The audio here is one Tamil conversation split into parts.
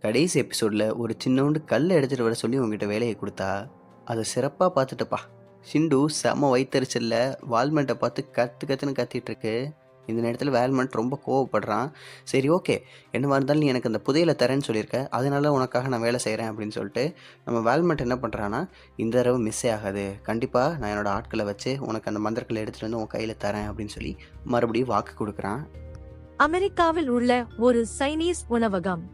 கடைசி எபிசோடில் ஒரு சின்னோண்டு கல் எடுத்துகிட்டு வர சொல்லி உங்ககிட்ட வேலையை கொடுத்தா அதை சிறப்பாக பார்த்துட்டுப்பா. ஷிண்டு செம வயிற்றுச்சல்ல வால்மெண்ட்டை பார்த்து கற்றுன்னு கத்திட்டு இருக்கு. இந்த நேரத்தில் வேல்மெண்ட் ரொம்ப கோவப்படுறான். சரி ஓகே, என்னவா இருந்தாலும் நீ எனக்கு அந்த புதையலை தரேன்னு சொல்லியிருக்க, அதனால உனக்காக நான் வேலை செய்கிறேன் அப்படின்னு சொல்லிட்டு நம்ம வேல்மெண்ட் என்ன பண்ணுறான்னா, இந்த தடவை மிஸ்ஸே ஆகாது, கண்டிப்பாக நான் என்னோடய ஆட்களை வச்சு உனக்கு அந்த மந்திரங்களை எடுத்துகிட்டு வந்து உன் கையில் தரேன் அப்படின்னு சொல்லி மறுபடியும் வாக்கு கொடுக்குறான். அமெரிக்காவில் உள்ள ஒரு சைனீஸ் உணவகம்.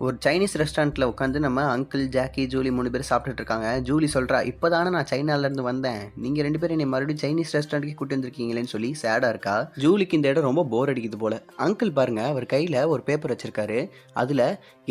ஒரு சைனீஸ் ரெஸ்டாரண்ட்டில் உட்காந்து நம்ம அங்கிள், ஜாக்கி, ஜூலி 3 பேர் சாப்பிட்டுட்டு இருக்காங்க. ஜூலி சொல்கிறா, இப்போ தானே நான் சைனாலேருந்து வந்தேன், நீங்கள் 2 பேரும் என்னை மறுபடியும் சைனீஸ் ரெஸ்டாரண்ட்டுக்கு கூட்டி வந்திருக்கீங்களேன்னு சொல்லி சேடாக இருக்கா. ஜூலிக்கு இந்த இடம் ரொம்ப போர் அடிக்குது போல். அங்கிள் பாருங்கள், அவர் கையில் ஒரு பேப்பர் வச்சுருக்காரு. அதில்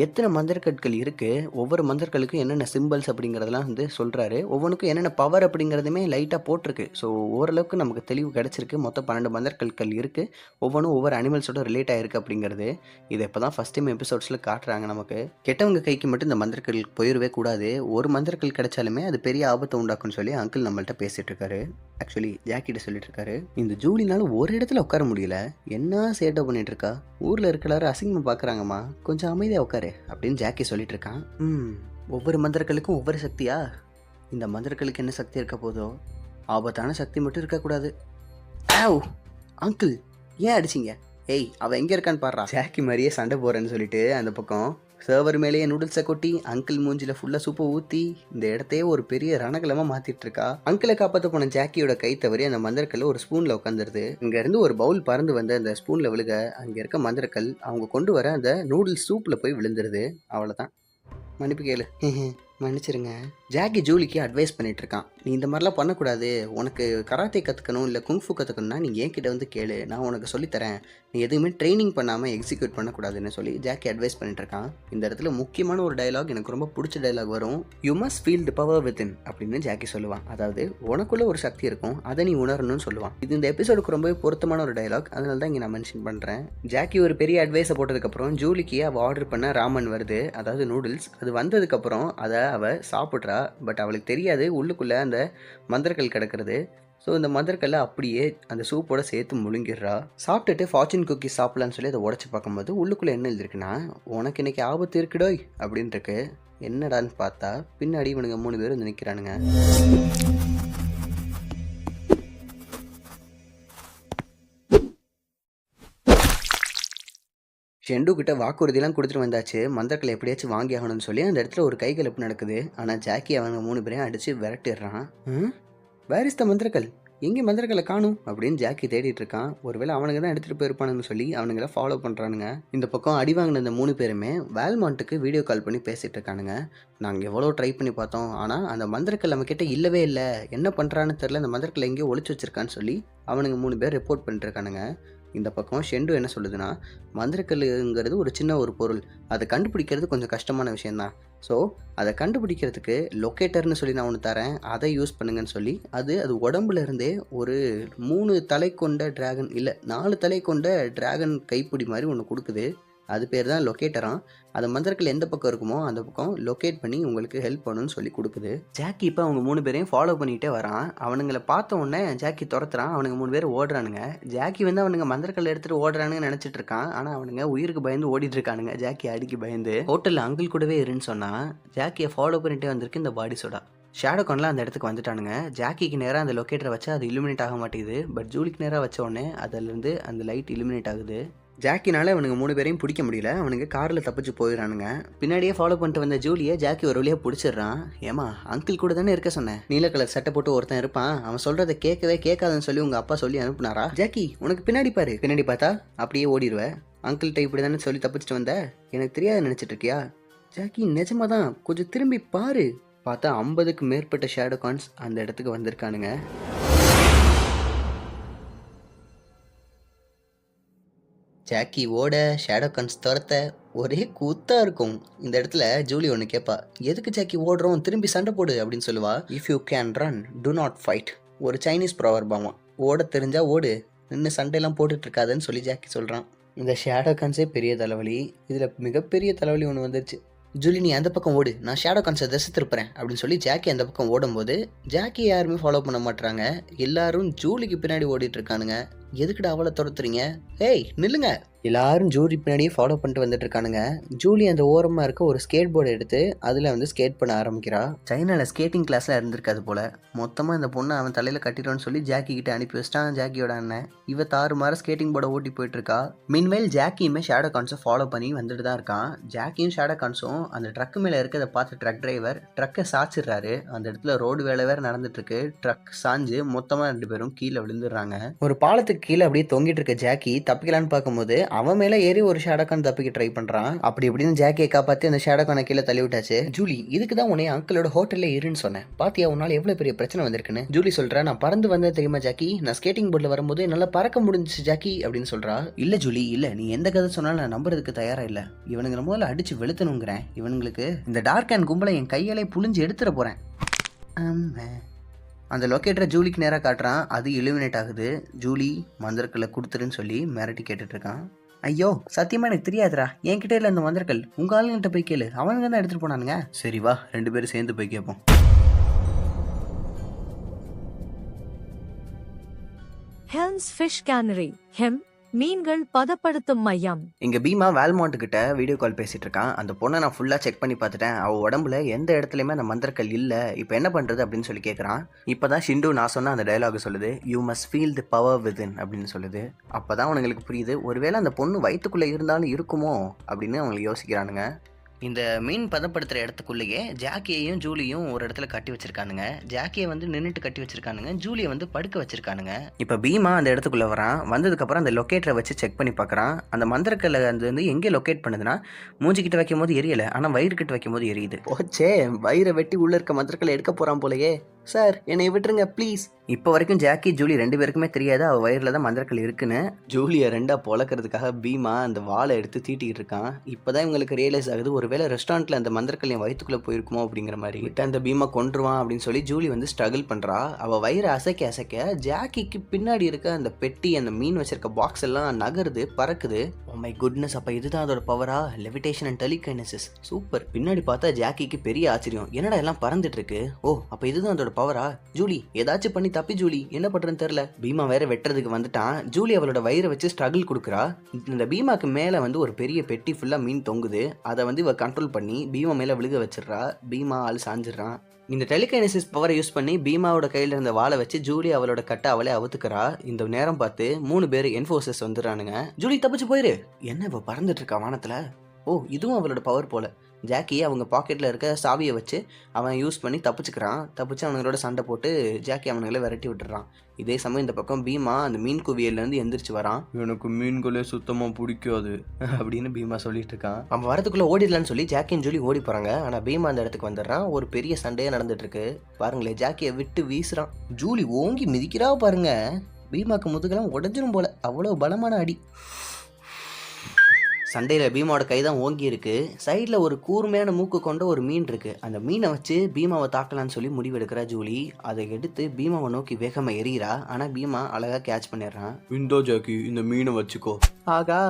எத்தனை மந்திரக்கற்கள் இருக்குது, ஒவ்வொரு மந்திரக்களுக்கும் என்னென்ன சிம்பிள்ஸ் அப்படிங்கிறதெல்லாம் வந்து சொல்கிறாரு. ஒவ்வொன்றுக்கும் என்னென்ன பவர் அப்படிங்கிறதுமே லைட்டாக போட்டிருக்கு. ஸோ ஓரளவுக்கு நமக்கு தெளிவு கிடச்சிருக்கு. மொத்தம் 12 மந்திரக்கற்கள் இருக்குது. ஒவ்வொன்றும் ஒவ்வொரு அனிமல்ஸோட ரிலேட் ஆகிருக்கு அப்படிங்கிறது. இதை இப்போ தான் ஃபஸ்ட் டைம் எபிசோட்ஸில் காட்டுறாங்க நமக்கு. கெட்டவங்க கைக்கு மட்டும் இந்த மந்திரக்கல் போயிடவே கூடாது, ஒரு மந்திரக்கல் கிடைச்சாலுமே அது பெரிய ஆபத்தை உண்டாக்கும்னு சொல்லி அங்கிள் நம்மள்ட்ட பேசிட்டு இருக்காரு. ஆக்சுவலி ஜாக்கிட்ட சொல்லிட்டு இருக்காரு, இந்த ஜூலினால ஒரு இடத்துல உட்கார முடியல, என்ன சேட்டை பண்ணிட்டு இருக்கா, ஊர்ல இருக்கலாரு அசிங்கமா பாக்குறாங்கம்மா, கொஞ்சம் அமைதியா உட்காரு அப்படின்னு ஜாக்கி சொல்லிட்டு இருக்கான். ஒவ்வொரு மந்திரக்கலுக்கும் ஒவ்வொரு சக்தியா? இந்த மந்திரக்கலுக்கு என்ன சக்தி இருக்க போதோ, ஆபத்தான சக்தி மட்டும் இருக்கக்கூடாது. அங்கிள் ஏன் அடிச்சிங்க? ஏய், அவன் எங்கே இருக்கான்னு பாடுறா. ஜாக்கி மாதிரியே சண்டை போகிறேன்னு சொல்லிட்டு அந்த பக்கம் சர்வர் மேலேயே நூடுல்ஸை கொட்டி அங்கிள் மூஞ்சில ஃபுல்லாக சூப்பை ஊற்றி இந்த இடத்தையே ஒரு பெரிய ரணகலமாக மாற்றிட்டு இருக்கா. அங்கிளை காப்பாற்ற போன ஜாக்கியோட கை தவறி அந்த மந்திரக்கல் ஒரு ஸ்பூனில் உட்காந்துருது. இங்கேருந்து ஒரு பவுல் பறந்து வந்து அந்த ஸ்பூனில் விழுக அங்கே இருக்க மந்திரக்கல் அவங்க கொண்டு வர அந்த நூடுல்ஸ் சூப்பில் போய் விழுந்துருது. அவ்வளோதான். மன்னிப்பு கேளு. மன்னிச்சிருங்க. ஜாக்கி ஜூலிக்கு அட்வைஸ் பண்ணிட்டு இருக்கான், நீ இந்த மாதிரிலாம் பண்ணக்கூடாது, உனக்கு கராத்தே கற்றுக்கணும் இல்லை குங்ஃபு கற்றுக்கணும்னா நீ என்கிட்ட வந்து கேளு, நான் உனக்கு சொல்லித்தரேன், நீ எதுவுமே ட்ரைனிங் பண்ணாமல் எக்ஸிக்யூட் பண்ணக்கூடாதுன்னு சொல்லி ஜாக்கி அட்வைஸ் பண்ணிட்டு இருக்கான். இந்த இடத்துல முக்கியமான ஒரு டைலாக், எனக்கு ரொம்ப பிடிச்ச டைலாக் வரும். You must feel the power within அப்படின்னு ஜாக்கி சொல்லுவான். அதாவது உனக்குள்ள ஒரு சக்தி இருக்கும், அதை நீ உணரணும்னு சொல்லுவான். இது இந்த எபிசோடுக்கு ரொம்பவே பொருத்தமான ஒரு டைலாக், அதனால தான் இங்கே நான் மென்ஷன் பண்ணுறேன். ஜாக்கி ஒரு பெரிய அட்வைஸை போட்டதுக்கப்புறம் ஜூலிக்கு அவள் ஆர்டர் பண்ண ராமன் வருது, அதாவது நூடுல்ஸ். அது வந்ததுக்கப்புறம் அதை அவள் சாப்பிட்றா. பட் அவளுக்கு தெரியாது உள்ளுக்குள்ளே அந்த மந்திரக்கல் கிடக்கிறது. ஸோ இந்த மந்திரக்கல்லை அப்படியே அந்த சூப்போட சேர்த்து முழுங்கிடுறா. சாப்பிட்டுட்டு ஃபார்ச்சூன் குக்கி சாப்பிடலான்னு சொல்லி அதை உடச்சி பார்க்கும்போது உள்ளுக்குள்ளே என்ன எழுதிருக்குன்னா, உனக்கு இன்னைக்கு ஆபத்து இருக்குடோய் அப்படின்னு இருக்கு. என்னடான்னு பார்த்தா பின்னாடி இவனுங்க 3 பேர் வந்து நிற்கிறானுங்க. ஷெண்டு கிட்ட வாக்குறுதியெல்லாம் கொடுத்துட்டு வந்தாச்சு, மந்திரக்கலை எப்படியாச்சும் வாங்கி ஆகணும்னு சொல்லி அந்த இடத்துல ஒரு கைகலப்பு நடக்குது. ஆனால் ஜாக்கி அவங்க 3 பேரையும் அடித்து விரட்டிடுறான். வேர் இஸ் த மந்திரக்கல், எங்கே மந்திரக்கலை காணும் அப்படின்னு ஜாக்கி தேடிட்டு இருக்கான். ஒருவேளை அவனுங்க தான் எடுத்துகிட்டு போயிருப்பானுன்னு சொல்லி அவனுங்கள ஃபாலோ பண்ணுறானுங்க. இந்த பக்கம் அடி வாங்கின இந்த 3 பேருமே வேல்மாண்ட்டுக்கு வீடியோ கால் பண்ணி பேசிகிட்டு இருக்கானுங்க. நாங்கள் எவ்வளோ ட்ரை பண்ணி பார்த்தோம், ஆனால் அந்த மந்திரக்கல் நம்ம கிட்ட இல்லவே இல்லை, என்ன பண்ணுறான்னு தெரில, அந்த மந்திரக்கலை எங்கேயோ ஒளிச்சு வச்சிருக்கான்னு சொல்லி அவனுங்க 3 பேர் ரிப்போர்ட் பண்ணிட்டு இருக்கானுங்க. இந்த பக்கம் ஷெண்டு என்ன சொல்லுதுன்னா, மந்திரக்கல்லுங்கிறது ஒரு சின்ன ஒரு பொருள், அதை கண்டுபிடிக்கிறது கொஞ்சம் கஷ்டமான விஷயந்தான். ஸோ அதை கண்டுபிடிக்கிறதுக்கு லொக்கேட்டர்னு சொல்லி நான் ஒன்று தரேன், அதை யூஸ் பண்ணுங்கன்னு சொல்லி அது உடம்புல இருந்தே ஒரு 3 தலை கொண்ட டிராகன் இல்லை 4 தலை கொண்ட டிராகன் கைப்பிடி மாதிரி ஒன்று கொடுக்குது. அது பேர் தான் லொக்கேட்டரான். அந்த மந்திரக்கல் எந்த பக்கம் இருக்குமோ அந்த பக்கம் லொக்கேட் பண்ணி உங்களுக்கு ஹெல்ப் பண்ணணும்னு சொல்லி கொடுக்குது. ஜாக்கி இப்போ அவங்க 3 பேரையும் ஃபாலோ பண்ணிகிட்டே வரான். அவனுங்களை பார்த்த உடனே ஜாக்கி துரத்துறான். அவனுங்க 3 பேர் ஓடுறானுங்க. ஜாக்கி வந்து அவனுங்க மந்திரக்கல் எடுத்துகிட்டு ஓடுறானுங்கன்னு நினச்சிட்டு இருக்கான். ஆனால் அவனுங்க உயிருக்கு பயந்து ஓடிட்டு இருக்கானுங்க. ஜாக்கி அடிக்கி பயந்து ஹோட்டலில் அங்கிள் கூடவே இருன்னு சொன்னால் ஜாக்கியை ஃபாலோ பண்ணிகிட்டே வந்திருக்கு இந்த பாடி சோடா. ஷேடோகான்லாம் அந்த இடத்துக்கு வந்துட்டானுங்க. ஜாக்கிக்கு நேராக அந்த லொக்கேட்டரை வச்சா அது இலுமினேட் ஆக மாட்டேங்குது. பட் ஜூலிக்கு நேராக வச்ச உடனே அதிலேருந்து அந்த லைட் இலுமினேட் ஆகுது. ஜாக்கினால அவனுங்க 3 பேரையும் பிடிக்க முடியல. அவனுங்க காரில் தப்பிச்சு போயிடறானுங்க. பின்னாடியே ஃபாலோ பண்ணிட்டு வந்த ஜூலியை ஜாக்கி ஒரு வழியாக பிடிச்சிடுறான். ஏமா, அங்கிள் கூட தானே இருக்க சொன்னேன், நீல கலர் சட்டை போட்டு ஒருத்தன் இருப்பான், அவன் சொல்கிறத கேட்கவே கேட்காதுன்னு சொல்லி உங்கள் அப்பா சொல்லி அனுப்புனாரா? ஜாக்கி உனக்கு பின்னாடி பாரு, பின்னாடி பார்த்தா அப்படியே ஓடிடுவேன். அங்கிள்கிட்ட இப்படி தானே சொல்லி தப்பிச்சுட்டு வந்த, எனக்கு தெரியாது நினச்சிட்டு இருக்கியா? ஜாக்கி நிஜமாக தான், கொஞ்சம் திரும்பி பாரு. பார்த்தா 50க்கு மேற்பட்ட ஷேடோகான்ஸ் அந்த இடத்துக்கு வந்திருக்கானுங்க. ஜாக்கி ஓட ஷேடோகான்ஸ் துரத்த ஒரே கூத்தாக இருக்கும். இந்த இடத்துல ஜூலி ஒன்று கேட்பா, எதுக்கு ஜாக்கி ஓடுறோம், திரும்பி சண்டை போடு அப்படின்னு சொல்லுவா. If you can run to not fight, ஒரு சைனீஸ் ப்ராவர்பாமா, ஓட தெரிஞ்சா ஓடு, நின்று சண்டையெல்லாம் போட்டுட்டு இருக்காதுன்னு சொல்லி ஜாக்கி சொல்கிறான். இந்த ஷேடோகான்ஸே பெரிய தலைவலி, இதில் மிகப்பெரிய தலைவலி ஒன்று வந்துருச்சு. ஜூலி நீ அந்த பக்கம் ஓடு, நான் ஷேடோகான்ஸை திசை திருப்புறேன் அப்படின்னு சொல்லி ஜாக்கி அந்த பக்கம் ஓடும்போது ஜாக்கி யாருமே ஃபாலோ பண்ண மாட்டுறாங்க. எல்லாரும் ஜூலிக்கு பின்னாடி ஓடிட்டு இருக்கானுங்க. எதுக்குடா அவளை துரத்துறீங்க, ஏய் நில்லுங்க எல்லாரும் ஜூலி பின்னாடியே ஃபாலோ பண்ணிட்டு வந்துட்டு இருக்கானுங்க. ஜூலி அந்த ஓரமாக இருக்க ஒரு ஸ்கேட் போர்டை எடுத்து அதில் வந்து ஸ்கேட் பண்ண ஆரம்பிக்கிறா. சைனாவில் ஸ்கேட்டிங் கிளாஸில் இருந்திருக்காது போல். மொத்தமாக இந்த பொண்ணை அவன் தலையில் கட்டிடுவான்னு சொல்லி ஜாக்கி கிட்ட அனுப்பி வச்சிட்டான் ஜாக்கியோட அண்ணன். இவ தாறுமாற ஸ்கேட்டிங் போர்டை ஓட்டி போயிட்டு இருக்கா. மீன்வேல் ஜாக்கியுமே ஷேடோ கான்ஸை ஃபாலோ பண்ணி வந்துட்டு தான் இருக்கான். ஜாக்கியும் ஷேடோ கான்ஸும் அந்த ட்ரக் மேலே இருக்கிறத பார்த்து ட்ரக் டிரைவர் ட்ரக்கை சாச்சிடுறாரு. அந்த இடத்துல ரோடு வேலை வேறு நடந்துட்டு இருக்கு. ட்ரக் சாஞ்சு மொத்தமாக 2 பேரும் கீழே விழுந்துடுறாங்க. ஒரு பாலத்துக்கு கீழே அப்படியே தொங்கிட்டு இருக்க ஜாக்கி தப்பிக்கலான்னு பார்க்கும்போது அவன் மேலே ஏறி ஒரு ஷேடோகான் தப்பிக்க ட்ரை பண்ணுறான். அப்படி இப்படின்னு ஜாக்கியை காப்பாற்றி அந்த ஷேடோகானை கீழே தள்ளி விட்டாச்சு. ஜூலி, இதுக்கு தான் உன்னை அங்கிளோட ஹோட்டல்ல இருன்னு சொன்னேன். பாத்தியா உன்னால எவ்வளோ பெரிய பிரச்சனை வந்திருக்குன்னு. ஜூலி சொல்கிறா, நான் பறந்து வந்தேன் தெரியுமா ஜாக்கி, நான் ஸ்கேட்டிங் போர்டில் வரும்போது என்னால் பறக்க முடிஞ்சிச்சு ஜாக்கி அப்படின்னு சொல்கிறா. இல்லை ஜூலி, இல்லை, நீ எந்த கதை சொன்னாலும் நான் நம்புறதுக்கு தயாராக இல்லை. இவனுங்க முதல்ல அடிச்சு வெளுத்தணுங்கிறேன். இவனுங்களுக்கு இந்த டார்க் அண்ட் கும்பலை என் கையாலே புழிஞ்சு எடுத்துட போகிறேன். அந்த லொக்கேட்டரை ஜூலிக்கு நேராக காட்டுறான். அது இலுமினேட் ஆகுது. ஜூலி மந்திரக்கல்லை கொடுத்துருன்னு சொல்லி மிரட்டி கேட்டுட்டு இருக்கான். ஐயோ சத்தியமா எனக்கு தெரியாதுடா, என்கிட்ட இல்லை அந்த மந்திரக்கல், உங்க ஆளுங்கிட்ட போய் கேளு, அவனுங்க தான் எடுத்துட்டு போனானுங்க. சரி வா, 2 பேரும் சேர்ந்து போய் கேட்போம். ஹெல்ம்ஸ் ஃபிஷ் கேனரி, மீன்கள் பதப்படுத்தும் மையம். இங்க பீமா வேல்மாண்ட் கிட்ட வீடியோ கால் பேசிட்டு இருக்கான். அந்த பொண்ணை நான் ஃபுல்லா செக் பண்ணி பார்த்துட்டேன். அவ உடம்புல எந்த இடத்துலயுமே அந்த மந்திரக்கல் இல்ல. இப்போ என்ன பண்றது அப்படின்னு சொல்லி கேட்கறான். இப்பதான் ஷிண்டு நான் சொன்ன அந்த டயலாக் சொல்லுது, you must feel the power within அப்படின்னு சொல்லுது. அப்பதான் அவங்களுக்கு புரியுது, ஒருவேளை அந்த பொண்ணு வயிற்றுக்குள்ள இருந்தாலும் இருக்குமோ அப்படின்னு அவங்க யோசிக்கிறானுங்க. இந்த மீன் பதப்படுத்துகிற இடத்துக்குள்ளேயே ஜாக்கியையும் ஜூலியும் ஒரு இடத்துல கட்டி வச்சிருக்கானுங்க. ஜாக்கியை வந்து நின்றுட்டு கட்டி வச்சிருக்கானுங்க, ஜூலியை வந்து படுக்க வச்சிருக்கானுங்க. இப்போ பீமா அந்த இடத்துக்குள்ளே வரான். வந்ததுக்கப்புறம் அந்த லொக்கேட்டரை வச்சு செக் பண்ணி பார்க்குறான். அந்த மந்திரக்கல்லை அது வந்து எங்கே லொக்கேட் பண்ணுதுன்னா, மூஞ்சிக்கிட்ட வைக்கும் போது எரியலை, ஆனால் வயிறு கிட்ட வைக்கும் போது எரியுது. ஓச்சே, வயிறை வெட்டி உள்ளே இருக்க மந்திரக்கல்லை எடுக்க போகிறான் போலயே. சார் என்னை விட்டுருங்க ப்ளீஸ். இப்போ வரைக்கும் ஜாக்கி ஜூலி 2 பேருக்குமே தெரியாது அவள் வயிறில் தான் மந்திரக்கல் இருக்குன்னு. ஜூலியை 2 பொழக்கிறதுக்காக பீமா அந்த வாழை எடுத்து தீட்டிக்கிட்டு இருக்கான். இப்போதான் இவங்களுக்கு ரியலைஸ் ஆகுது, ஒருவேளை ரெஸ்டாரண்ட்டில் அந்த மந்திரக்கல் என் வயிற்றுக்குள்ளே போயிருக்குமோ அப்படிங்கிற மாதிரி. விட்டு அந்த பீமா கொன்றுவான் அப்படின்னு சொல்லி ஜூலி வந்து ஸ்ட்ரகிள் பண்ணுறா. அவள் வயிறை அசைக்க அசைக்க ஜாக்கிக்கு பின்னாடி இருக்க அந்த பெட்டி, அந்த மீன் வச்சிருக்க பாக்ஸ் எல்லாம் நகருது, பறக்குது. ஓ மை குட்னஸ், அப்போ இதுதான் அதோட பவரா? Levitation and telekinesis. சூப்பர். பின்னாடி பார்த்தா ஜாக்கிக்கு பெரிய ஆச்சரியம், என்னடா எல்லாம் பறந்துட்டு இருக்கு. ஓ அப்போ இதுதான் அதோட பவரா? ஜூலி ஏதாச்சும் பண்ணி தப்பி ஜூலி, என்ன பண்றதுன்னு தெரியல. பீமா வேற வெட்டுறதுக்கு வந்துட்டான். ஜூலி அவளோட வயிறை வச்சு ஸ்ட்ரகிள் கொடுக்குறா. இந்த பீமாக்கு மேல வந்து ஒரு பெரிய பெட்டி ஃபுல்லா மீன் தொங்குது. அதை வந்து இவ கண்ட்ரோல் பண்ணி பீமா மேல விழுக வச்சிடறா. பீமா ஆள் சாஞ்சிடறான். இந்த டெலிகைனசிஸ் பவரை யூஸ் பண்ணி பீமாவோட கையில இருந்த வாழை வச்சு ஜூலி அவளோட கட்டை அவளே அவுத்துக்கிறா. இந்த நேரம் பார்த்து 3 பேர் என்ஃபோர்சஸ் வந்துடுறானுங்க. ஜூலி தப்பிச்சு போயிரு. என்ன இவ பறந்துட்டு இருக்கா வானத்துல? ஓ இதுவும் அவளோட பவர் போல. ஜாக்கி அவங்க பாக்கெட்டில் இருக்க சாவியை வச்சு அவன் யூஸ் பண்ணி தப்பிச்சுக்கிறான். தப்பிச்சு அவனுங்களோட சண்டை போட்டு ஜாக்கி அவனுங்களை விரட்டி விட்டுறான். இதே சமயம் இந்த பக்கம் பீமா அந்த மீன் குவியல்லேருந்து எந்திரிச்சு வரான். எனக்கு மீன்களே சுத்தமாக பிடிக்காது அப்படின்னு பீமா சொல்லிட்டு இருக்கான். அவன் வரதுக்குள்ளே ஓடிடலான்னு சொல்லி ஜாக்கின்னு சொல்லி ஓடி போகிறாங்க. ஆனால் பீமா அந்த இடத்துக்கு வந்துடுறான். ஒரு பெரிய சண்டையே நடந்துட்டு இருக்கு. பாருங்களேன், ஜாக்கியை விட்டு வீசுறான். ஜூலி ஓங்கி மிதிக்கிறா பாருங்க. பீமாக்கு முதுகெல்லாம் உடஞ்சிரும் போல, அவ்வளோ பலமான அடி. சண்டையில் பீமாவோட கை தான் ஓங்கி இருக்கு. சைடில் ஒரு கூர்மையான மூக்கு கொண்ட ஒரு மீன் இருக்கு. அந்த மீனை வச்சு பீமாவை தாக்கலான்னு சொல்லி முடிவெடுக்கிறா ஜூலி. அதை எடுத்து பீமாவை நோக்கி வேகமாக எறிகிறா. ஆனால் பீமா அழகாக கேட்ச் பண்ணிடுறான். இந்தோ ஜாக்கி, இந்த மீனை வச்சுக்கோ. ஆகா,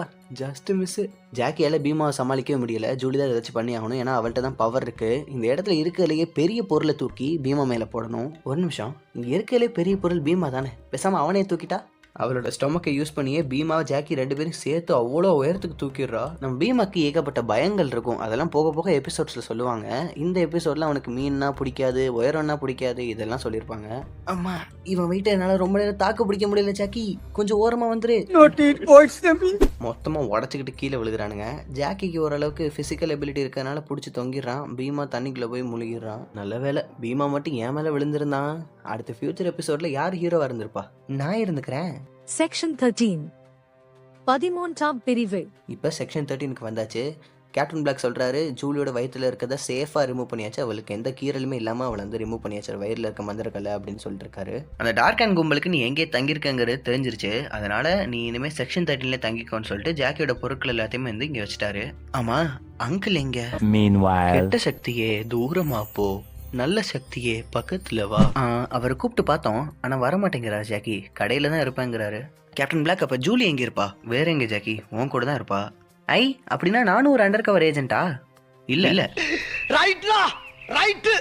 ஜஸ்ட் மிஸ். ஜாக்கியால் பீமாவை சமாளிக்கவே முடியல. ஜூலி தான் ஏதாச்சும் பண்ணி ஆகணும், ஏன்னா அவள்கிட்ட தான் பவர் இருக்கு. இந்த இடத்துல இருக்கிறதுலையே பெரிய பொருளை தூக்கி பீமா மேலே போடணும். ஒரு நிமிஷம், இங்கே இருக்கிறதுலே பெரிய பொருள் பீமா தானே, பேசாமல் அவனே தூக்கிட்டா. அவளோட ஸ்டொமக்கை யூஸ் பண்ணியே பீமாவை ஜாக்கி 2 பேரும் சேர்த்து அவ்வளோ உயரத்துக்கு தூக்கிடுறா. நம்ம பீமாக்கு ஏகப்பட்ட பயங்கள் இருக்கும். அதெல்லாம் போக போக எபிசோட்ஸில் சொல்லுவாங்க. இந்த எபிசோடில் அவனுக்கு மீன்னா பிடிக்காது, உயரம்னா பிடிக்காது, இதெல்லாம் சொல்லியிருப்பாங்க. அம்மா, இவன் வெயிட்டை என்னால் ரொம்ப நேரம் தாக்கு பிடிக்க முடியல ஜாக்கி, கொஞ்சம் ஓரமாக வந்துரு. மொத்தமாக உடச்சிக்கிட்டு கீழே விழுகிறானுங்க. ஜாக்கிக்கு ஓரளவுக்கு ஃபிசிக்கல் எபிலிட்டி இருக்கிறதுனால பிடிச்சி தொங்கிடுறான். பீமா தண்ணிக்குள்ளே போய் முழுகிடுறான். நல்ல வேலை பீமா மட்டும் ஏன் மேலே விழுந்திருந்தான். அடுத்த ஃபியூச்சர் எபிசோடில் யார் ஹீரோவாக இருந்திருப்பா? நான் இருந்துக்கிறேன். செக்ஷன் 13, 13ஆம் பிரிவு. இப்போ செக்ஷன் 13க்கு வந்தாச்சு. கேப்டன் பிளாக் சொல்கிறாரு, ஜூலியோட வயிற்றில் இருக்கிறத சேஃபாக ரிமூவ் பண்ணியாச்சு, அவளுக்கு எந்த கீரலுமே இல்லாமல் அவளை வந்து ரிமூவ் பண்ணியாச்சு வயிறில் இருக்க மந்திரக்கல்லை அப்படின்னு சொல்லிட்டு இருக்காரு. அந்த டார்க் அண்ட் கும்பலுக்கு நீ எங்கே தங்கியிருக்கங்கிறது தெரிஞ்சிருச்சு. அதனால் நீ இனிமேல் செக்ஷன் 13ல தங்கிக்கோன்னு சொல்லிட்டு ஜாக்கியோட பொருட்கள் எல்லாத்தையுமே வந்து இங்கே வச்சுட்டாரு. ஆமாம், அங்கிள் எங்க? கெட்ட சக்தியே தூரமா போ, நல்ல சக்தியே பக்கத்துல வா. அவரை கூப்பிட்டு பார்த்தோம், ஆனா வரமாட்டேங்கிறா ஜாக்கி, கடையில தான் இருப்பாங்கிறாரு. கேப்டன் பிளாக், அப்ப ஜூலி எங்க இருப்பா? வேற எங்க ஜாக்கி, உன் கூட தான் இருப்பா. ஐ, அப்படின்னா நானும் ஒரு அண்டர் கவர் ஏஜென்ட்டா? இல்ல இல்ல, ரைட்லா ரைட்.